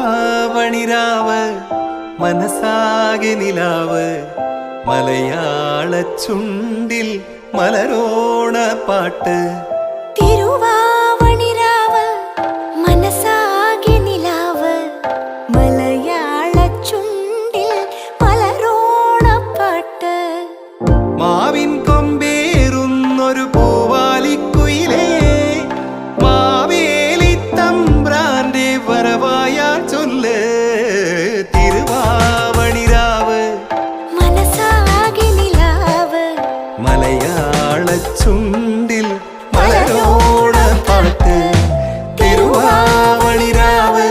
തിരുവാവണിരാവ് മനസാകെ നിലാവ് മലയാള ചുണ്ടിൽ മലരോണ പാട്ട്. തിരുവാവണിരാവ് മനസാകെ നിലാവ് മലയാള ചുണ്ടിൽ മലരോണ പാട്ട്. മാവിൻ കൊമ്പേറുന്നൊരു പൂവാലിക്കുയിലേ മാവേലി തമ്പ്രാന്റെ വരവായാ ചൊല്ല്. തിരുവാവണിരാവ് മനസാകെ നിലാവ് മലയാള ചുണ്ടിൽ മലരോണ പാട്ട്. തിരുവാവണിരാവ്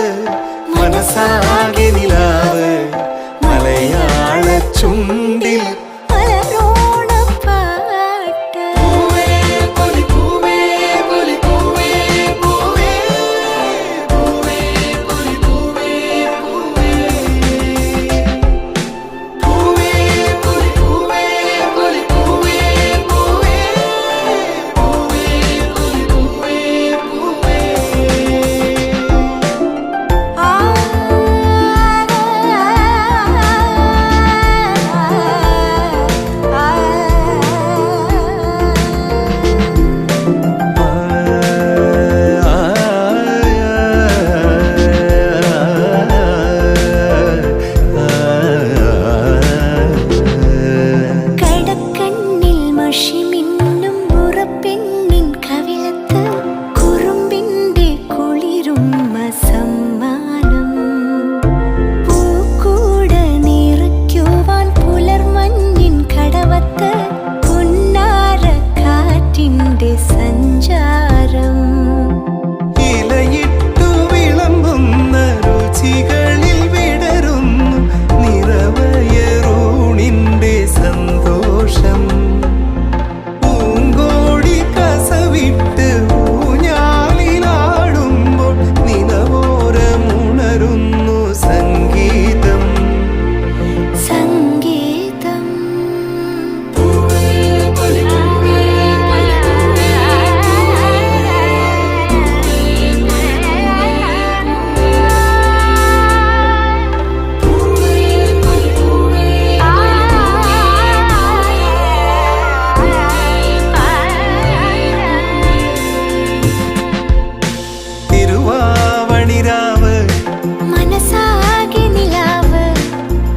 മനസാകെ നിലാവ് മലയാള ചുണ്ടിൽ മലരോണ പാട്ട്.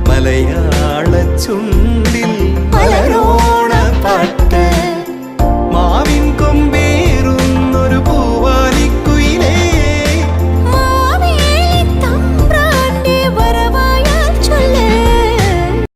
മലയാള ചുണ്ടിൽ മലരോ